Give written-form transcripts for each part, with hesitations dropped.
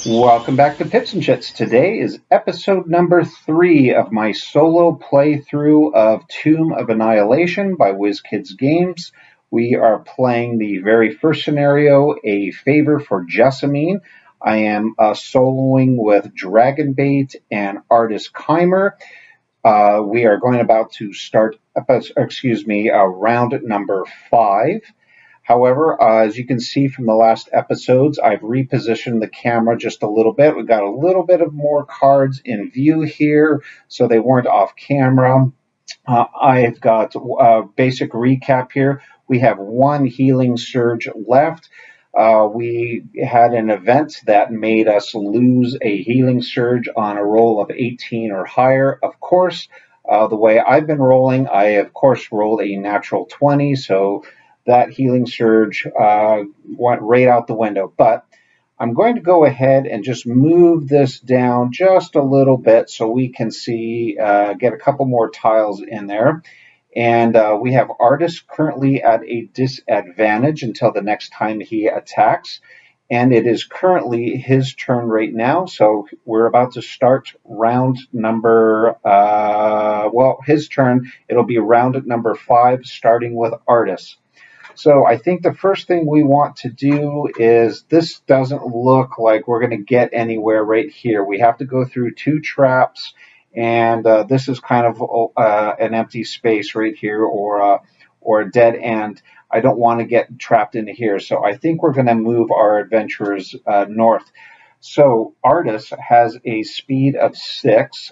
Welcome back to Pips-N-Chits. Today is episode number 3 of my solo playthrough of Tomb of Annihilation by Wizkids Games. We are playing the very first scenario, A Favor for Jessamine. I am soloing with Dragonbait and Artus Cimber. We are about to start round number 5. However, as you can see from the last episodes, I've repositioned the camera just a little bit. We've got a little bit of more cards in view here, so they weren't off camera. I've got a basic recap here. We have one healing surge left. We had an event that made us lose a healing surge on a roll of 18 or higher. Of course, the way I've been rolling, I of course rolled a natural 20, so that healing surge went right out the window. But I'm going to go ahead and just move this down just a little bit so we can see, get a couple more tiles in there. And we have Artus currently at a disadvantage until the next time he attacks. And it is currently his turn right now. So we're about to start round number, his turn. It'll be round number 5, starting with Artus. So I think the first thing we want to do is, this doesn't look like we're going to get anywhere right here. We have to go through 2 traps, and this is kind of an empty space right here, or a dead end. I don't want to get trapped into here, so I think we're going to move our adventurers north. So Artus has a speed of 6.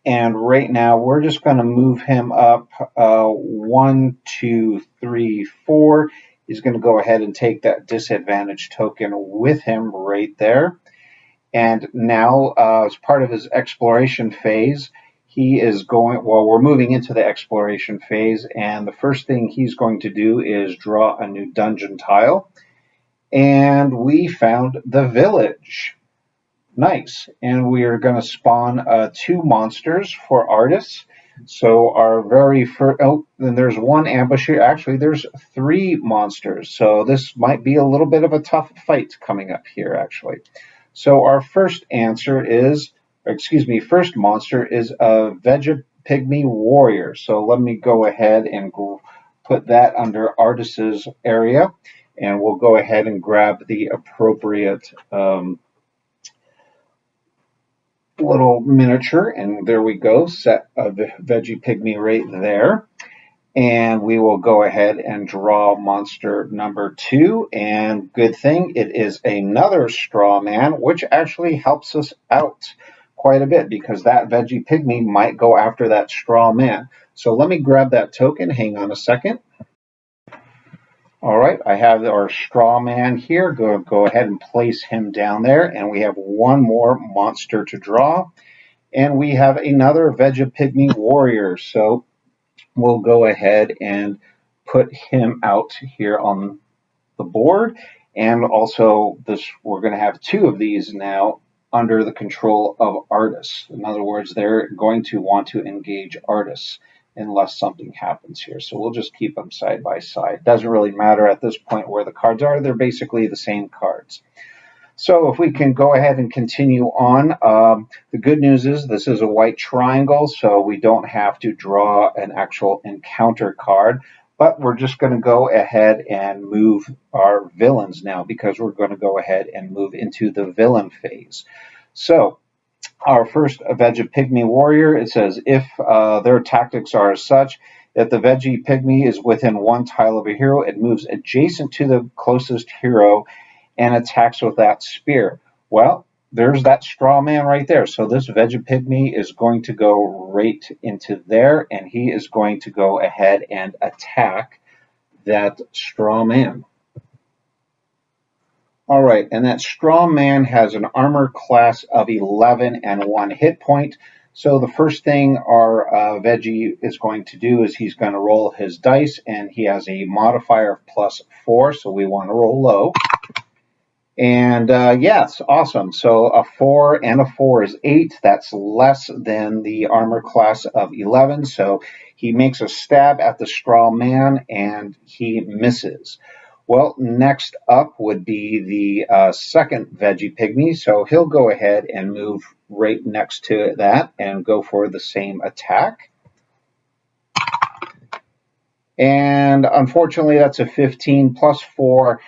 And right now, we're just going to move him up 1, 2, 3, 4. He's going to go ahead and take that disadvantage token with him right there. And now, as part of his exploration phase, he is going, we're moving into the exploration phase. And the first thing he's going to do is draw a new dungeon tile. And we found the village. Nice. And we are going to spawn 2 monsters for Artus. So our very first, then there's one ambush here. Actually, there's 3 monsters. So this might be a little bit of a tough fight coming up here, actually. So our first monster is a Veggie-Pygmy Warrior. So let me go ahead and put that under Artus's area. And we'll go ahead and grab the appropriate little miniature, and there we go, set a Veggie-Pygmy right there. And we will go ahead and draw monster number 2, and good thing it is another straw man, which actually helps us out quite a bit because that Veggie-Pygmy might go after that straw man. So let me grab that token. Hang on a second. All right, I have our straw man here. Go ahead and place him down there, and we have one more monster to draw, and we have another Veggie-Pygmy Warrior. So we'll go ahead and put him out here on the board, and also we're going to have 2 of these now under the control of Artus. In other words, they're going to want to engage Artus unless something happens here. So we'll just keep them side by side. Doesn't really matter at this point where the cards are. They're basically the same cards. So if we can go ahead and continue on, the good news is this is a white triangle, so we don't have to draw an actual encounter card, but we're just going to go ahead and move our villains now because we're going to go ahead and move into the villain phase. So our first Veggie-Pygmy Warrior, it says if their tactics are as such, if the Veggie-Pygmy is within 1 tile of a hero, it moves adjacent to the closest hero and attacks with that spear. Well, there's that straw man right there. So this Veggie-Pygmy is going to go right into there, and he is going to go ahead and attack that straw man. All right, and that straw man has an armor class of 11 and 1 hit point. So the first thing our Veggie is going to do is he's going to roll his dice, and he has a modifier of +4, so we want to roll low. And yes, awesome. So a 4 and a 4 is 8. That's less than the armor class of 11. So he makes a stab at the straw man, and he misses. Well, next up would be the second veggie pygmy, so he'll go ahead and move right next to that and go for the same attack. And unfortunately, that's a 15 plus 4.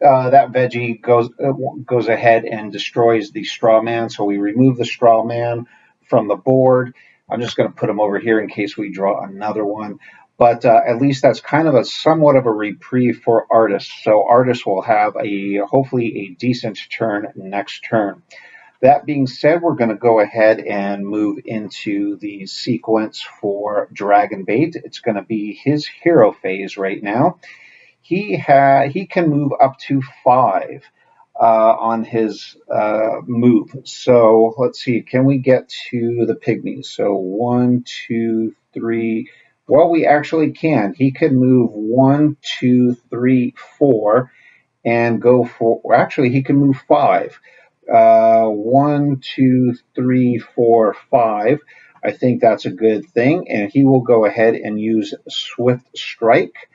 That veggie goes ahead and destroys the straw man, so we remove the straw man from the board. I'm just going to put him over here in case we draw another one. But at least that's kind of a somewhat of a reprieve for Artus. So Artus will have hopefully a decent turn next turn. That being said, we're going to go ahead and move into the sequence for Dragonbait. It's going to be his hero phase right now. He can move up to 5 on his move. So let's see, can we get to the pygmies? So 1, 2, 3. Well, we actually can. He can move 1, 2, 3, 4, and go for. Actually, he can move 5. 1, 2, 3, 4, 5. I think that's a good thing, and he will go ahead and use Swift Strike.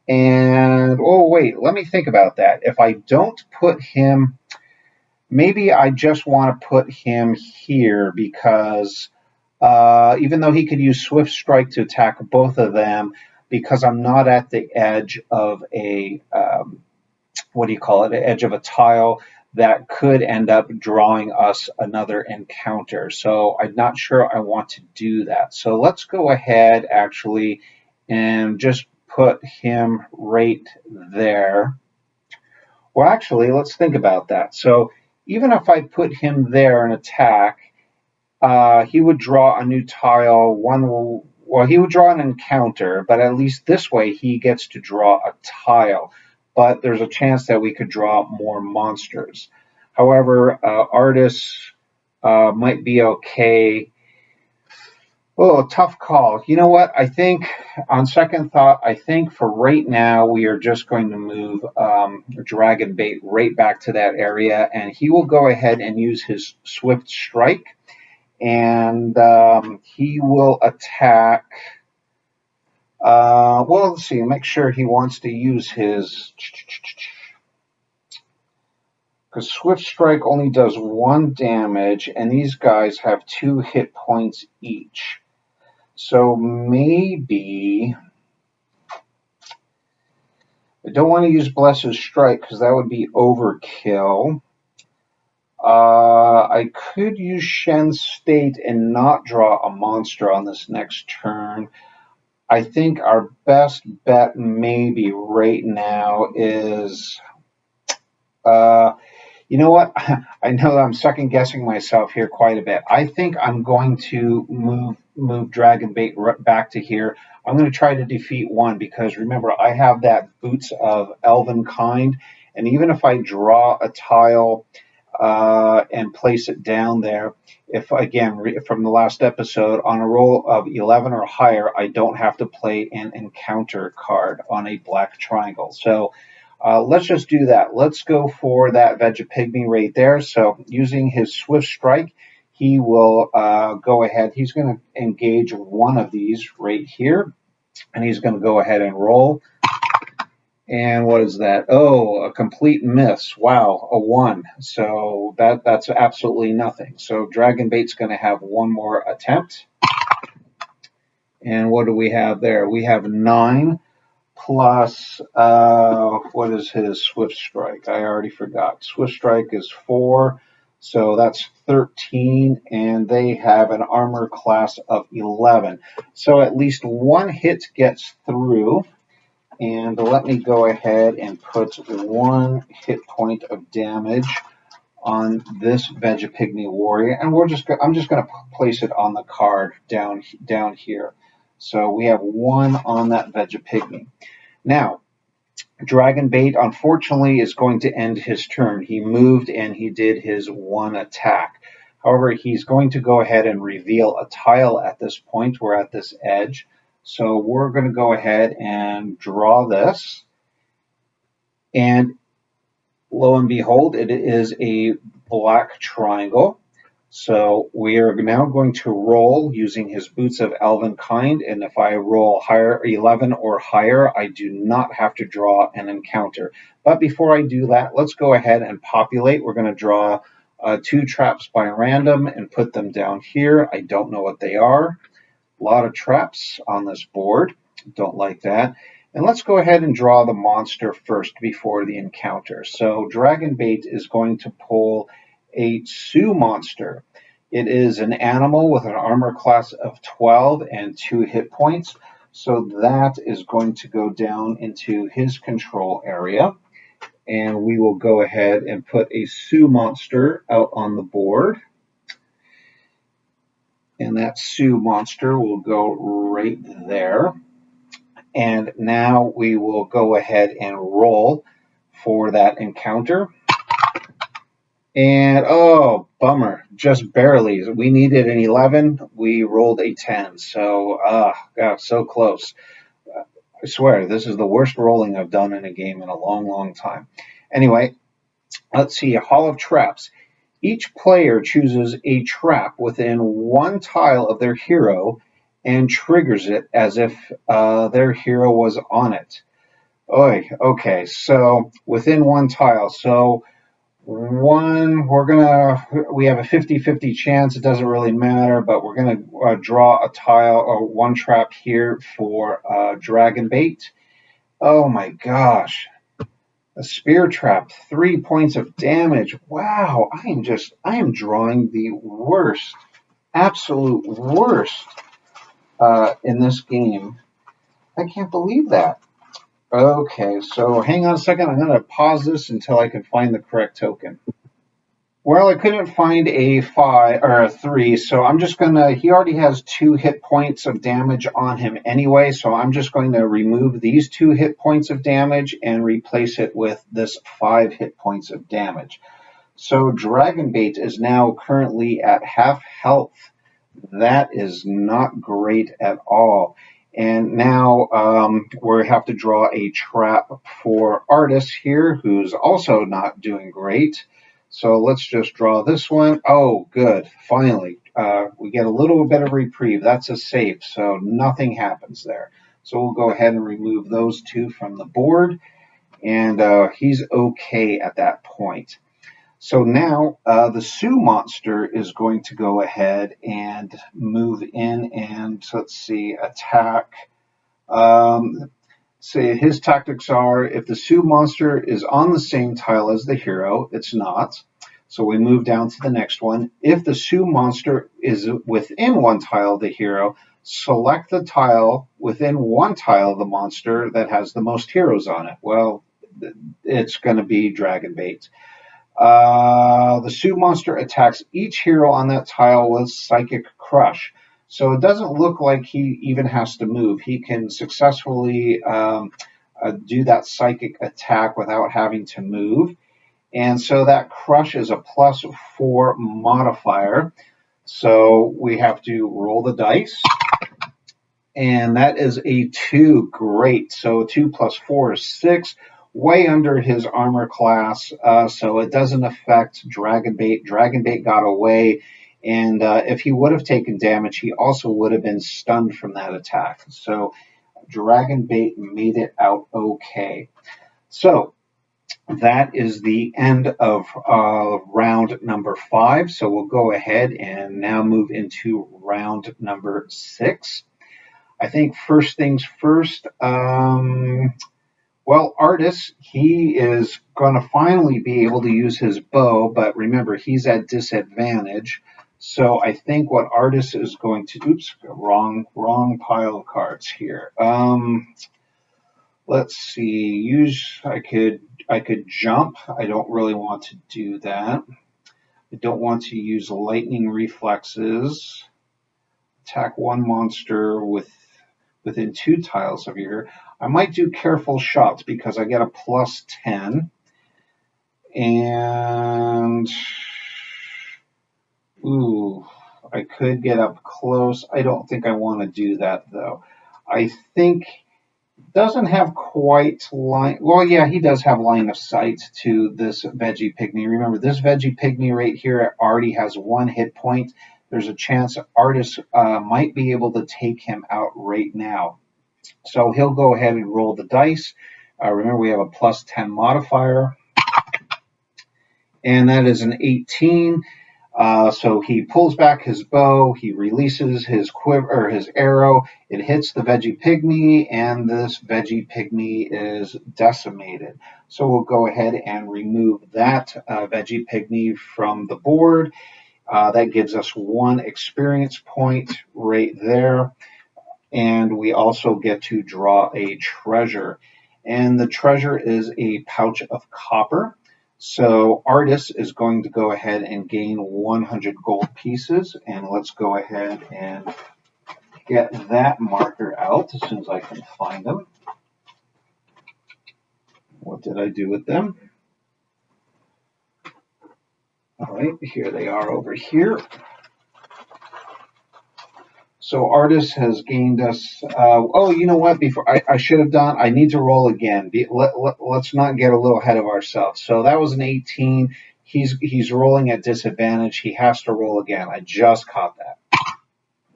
And oh wait, let me think about that. If I don't put him, maybe I just want to put him here because even though he could use Swift Strike to attack both of them, because I'm not at the edge of a edge of a tile that could end up drawing us another encounter. So I'm not sure I want to do that. So let's go ahead actually and just put him right there. Well, actually, let's think about that. So even if I put him there and attack, he would draw a new tile. He would draw an encounter, but at least this way he gets to draw a tile. But there's a chance that we could draw more monsters. However, Artus might be okay. Oh, tough call. You know what? I think, on second thought, I think for right now we are just going to move Dragonbait right back to that area, and he will go ahead and use his Swift Strike, and he will attack. Well, let's see. Make sure he wants to use his. Because Swift Strike only does 1 damage, and these guys have 2 hit points each. So maybe I don't want to use Blessed Strike because that would be overkill. I could use Shen's State and not draw a monster on this next turn. I think our best bet maybe right now is, you know what? I know I'm second guessing myself here quite a bit. I think I'm going to move Dragonbait back to here. I'm going to try to defeat 1 because remember I have that Boots of Elven Kind, and even if I draw a tile and place it down there, if again from the last episode, on a roll of 11 or higher, I don't have to play an encounter card on a black triangle. So let's just do that. Let's go for that Vegapygmy right there. So using his Swift Strike, he will go ahead. He's going to engage 1 of these right here, and he's going to go ahead and roll. And what is that? Oh, a complete miss. Wow, a 1. So that's absolutely nothing. So Dragonbait's going to have 1 more attempt. And what do we have there? We have 9 plus, what is his Swift Strike? I already forgot. Swift Strike is 4. So that's 13, and they have an armor class of 11. So at least 1 hit gets through. And let me go ahead and put 1 hit point of damage on this Vegapygmy warrior, and I'm just going to place it on the card down here. So we have 1 on that Vegapygmy. Now, Dragonbait, unfortunately, is going to end his turn. He moved and he did his 1 attack. However, he's going to go ahead and reveal a tile at this point. We're at this edge. So we're going to go ahead and draw this. And lo and behold, it is a black triangle. So we are now going to roll using his Boots of Elven Kind, and if I roll higher 11 or higher, I do not have to draw an encounter. But before I do that, let's go ahead and populate. We're going to draw 2 traps by random and put them down here. I don't know what they are. A lot of traps on this board. Don't like that. And let's go ahead and draw the monster first before the encounter. So Dragonbait is going to pull a Sioux monster. It is an animal with an armor class of 12 and 2 hit points. So that is going to go down into his control area. And we will go ahead and put a Sioux monster out on the board. And that Sioux monster will go right there. And now we will go ahead and roll for that encounter. And oh, bummer, just barely. We needed an 11. We rolled a 10. So, God, so close. I swear, this is the worst rolling I've done in a game in a long, long time. Anyway, let's see. A Hall of Traps. Each player chooses a trap within 1 tile of their hero and triggers it as if their hero was on it. Oy, okay, so within 1 tile. So we have a 50-50 chance. It doesn't really matter, but we're going to draw a tile or 1 trap here for Dragonbait. Oh my gosh. A spear trap, 3 points of damage. Wow, I am drawing the worst, absolute worst in this game. I can't believe that. Okay, so hang on a second. I'm going to pause this until I can find the correct token. Well, I couldn't find a 5 or a 3, so I'm just going to, he already has 2 hit points of damage on him anyway, so I'm just going to remove these 2 hit points of damage and replace it with this 5 hit points of damage. So Dragonbait is now currently at half health. That is not great at all. And now we have to draw a trap for Artus here, who's also not doing great. So let's just draw this one. Oh, good. Finally, we get a little bit of reprieve. That's a safe, so nothing happens there. So we'll go ahead and remove those 2 from the board, and he's okay at that point. So now the Sioux monster is going to go ahead and move in and, let's see, attack. Say his tactics are, if the Sioux monster is on the same tile as the hero, it's not. So we move down to the next one. If the Sioux monster is within 1 tile of the hero, select the tile within 1 tile of the monster that has the most heroes on it. Well, it's going to be Dragonbait. The Sioux monster attacks each hero on that tile with Psychic Crush. So it doesn't look like he even has to move. He can successfully do that psychic attack without having to move. And so that crush is a +4 modifier. So we have to roll the dice. And that is a 2. Great. So 2 + 4 is 6. Way under his armor class. So it doesn't affect Dragonbait. Dragonbait got away. And if he would have taken damage, he also would have been stunned from that attack. So Dragonbait made it out okay. So that is the end of round number 5. So we'll go ahead and now move into round number 6. I think first things first, well, Artus, he is going to finally be able to use his bow, but remember, he's at disadvantage. So I think what Artus is going to, oops, wrong pile of cards here. Let's see, I could jump. I don't really want to do that. I don't want to use lightning reflexes. Attack 1 monster within 2 tiles of your. I might do careful shots because I get a +10. And ooh, I could get up close. I don't think I want to do that though. I think Doesn't have quite line. Well, yeah, he does have line of sight to this veggie pygmy. Remember, this veggie pygmy right here already has 1 hit point. There's a chance Artus might be able to take him out right now. So he'll go ahead and roll the dice. Remember, we have a +10 modifier, and that is an 18. So he pulls back his bow, he releases his quiver or his arrow. It hits the veggie pygmy, and this veggie pygmy is decimated. So we'll go ahead and remove that veggie pygmy from the board. That gives us 1 experience point right there. And we also get to draw a treasure. And the treasure is a pouch of copper. So Artus is going to go ahead and gain 100 gold pieces. And let's go ahead and get that marker out as soon as I can find them. What did I do with them? All right, here they are over here. So Artus has gained us. Oh, you know what? Before I should have done. I need to roll again. Let's not get a little ahead of ourselves. So that was an 18. He's rolling at disadvantage. He has to roll again. I just caught that.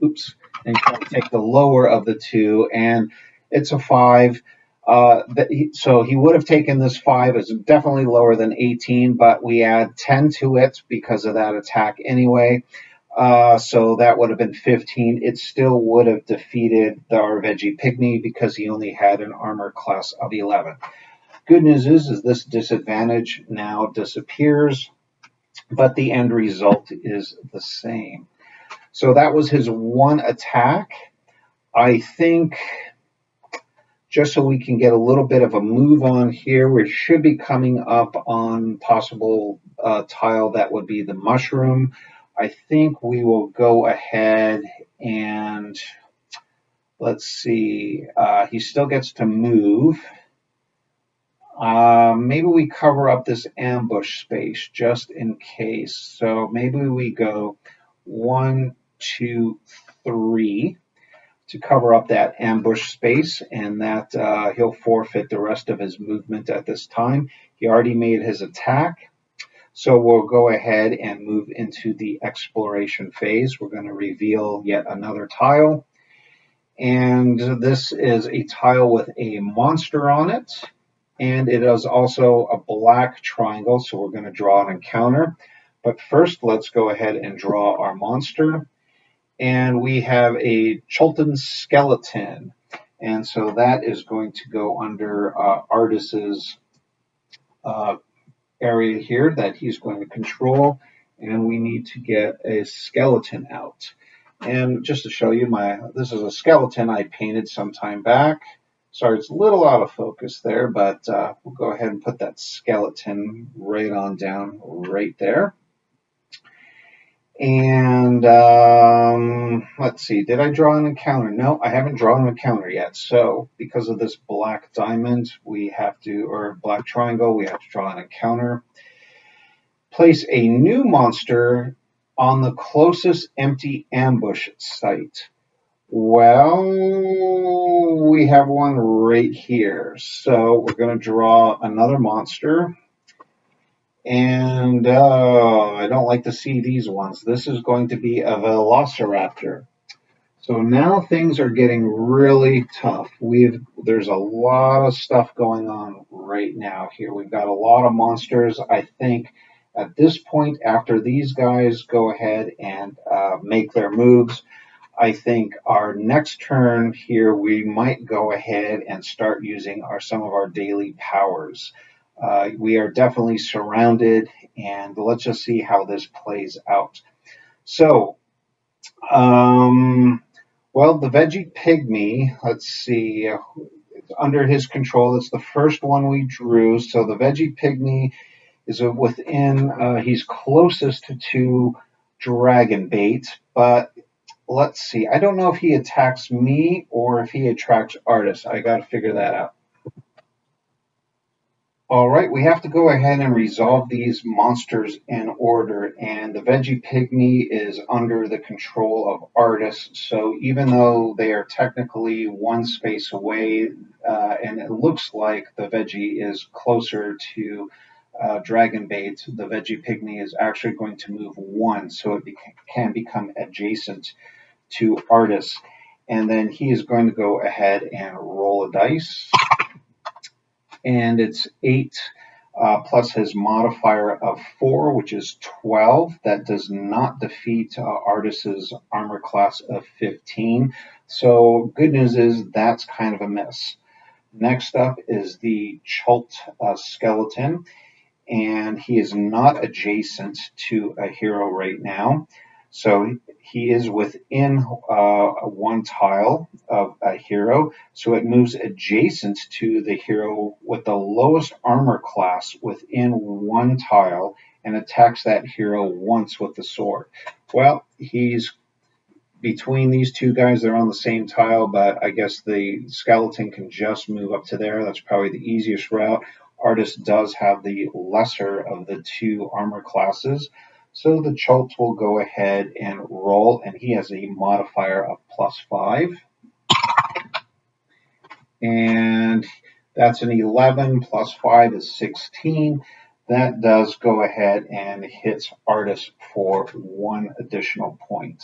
Oops. And take the lower of the two, and it's a 5. So he would have taken this 5. It's definitely lower than 18, but we add 10 to it because of that attack anyway. So that would have been 15. It still would have defeated our veggie pygmy because he only had an armor class of 11. Good news is this disadvantage now disappears, but the end result is the same. So that was his 1 attack. I think just so we can get a little bit of a move on here, we should be coming up on possible tile that would be the mushroom. I think we will go ahead and let's see. He still gets to move. Maybe we cover up this ambush space just in case. So maybe we go 1, 2, 3 to cover up that ambush space, and that he'll forfeit the rest of his movement at this time. He already made his attack. So we'll go ahead and move into the exploration phase. We're going to reveal yet another tile. And this is a tile with a monster on it. And it is also a black triangle, so we're going to draw an encounter. But first, let's go ahead and draw our monster. And we have a Chultan skeleton. And so that is going to go under Artus's area here that he's going to control, and we need to get a skeleton out. And just to show you, this is a skeleton I painted some time back. Sorry, it's a little out of focus there, but we'll go ahead and put that skeleton right on down right there. And let's see, did I draw an encounter? No, I haven't drawn an encounter yet. So because of this black diamond, we have to, or black triangle, we have to draw an encounter. Place a new monster on the closest empty ambush site. Well, we have one right here. So we're going to draw another monster. And I don't like to see these ones. This is going to be a velociraptor. So now things are getting really tough. There's a lot of stuff going on right now here. We've got a lot of monsters. I think at this point, after these guys go ahead and make their moves, I think our next turn here, we might go ahead and start using some of our daily powers. We are definitely surrounded, and let's just see how this plays out. So, well, the veggie pygmy, let's see, it's under his control. It's the first one we drew. So the veggie pygmy is within, he's closest to Dragonbait, but let's see. I don't know if he attacks me or if he attracts Artus. I got to figure that out. All right, we have to go ahead and resolve these monsters in order, and the veggie pygmy is under the control of Artus. So even though they are technically one space away, and it looks like the veggie is closer to Dragonbait, the veggie pygmy is actually going to move one, so it can become adjacent to Artus. And then he is going to go ahead and roll a dice, and it's 8 plus his modifier of 4, which is 12. That does not defeat Artus's armor class of 15. So good news is that's kind of a miss. Next up is the Chult skeleton, and he is not adjacent to a hero right now. So he is within one tile of a hero, so it moves adjacent to the hero with the lowest armor class within one tile and attacks that hero once with the sword. Well, he's between these two guys. They're on the same tile, but I guess the skeleton can just move up to there. That's probably the easiest route. Artus does have the lesser of the two armor classes, so the Chult will go ahead and roll, and he has a modifier of +5. And that's an 11 plus 5 is 16. That does go ahead and hits Artus for 1 additional point.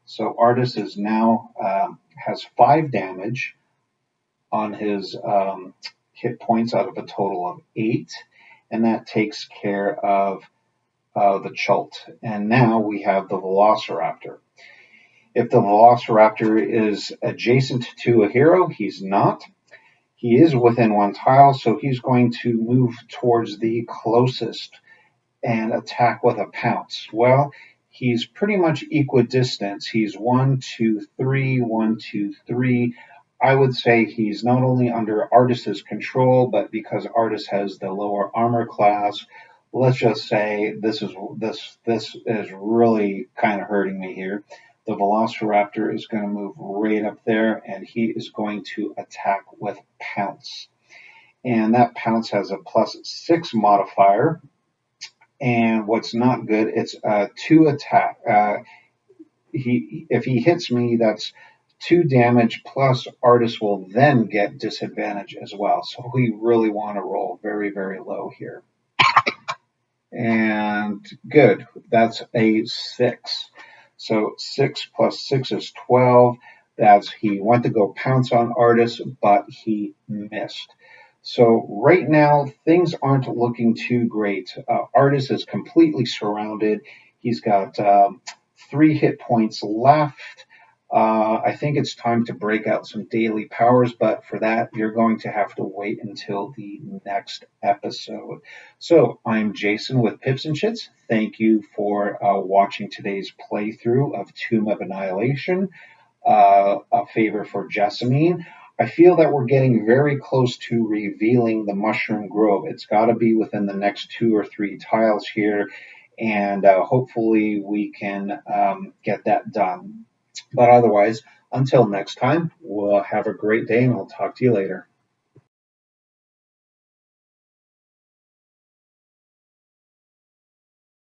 So Artus is now has 5 damage on his hit points out of a total of 8, and that takes care of the Chult. And now we have the Velociraptor. If the Velociraptor is adjacent to a hero, he's not. He is within one tile, so he's going to move towards the closest and attack with a pounce. Well, he's pretty much equidistant. He's 1, 2, 3, 1, 2, 3. I would say he's not only under Artus's control, but because Artus has the lower armor class, let's just say this is really kind of hurting me here. The Velociraptor is going to move right up there, and he is going to attack with Pounce. And that Pounce has a +6 modifier. And what's not good, it's 2 attack. If he hits me, that's 2 damage, plus Artus will then get disadvantage as well. So we really want to roll very, very low here. And good, that's a 6. So 6 plus 6 is 12. He went to go pounce on Artus, but he missed. So right now, things aren't looking too great. Artus is completely surrounded. He's got 3 hit points left. I think it's time to break out some daily powers, but for that, you're going to have to wait until the next episode. So I'm Jason with Pips-N-Chits. Thank you for watching today's playthrough of Tomb of Annihilation. A favor for Jessamine. I feel that we're getting very close to revealing the Mushroom Grove. It's got to be within the next 2 or 3 tiles here, and hopefully we can get that done. But otherwise, until next time, we'll have a great day, and I'll talk to you later.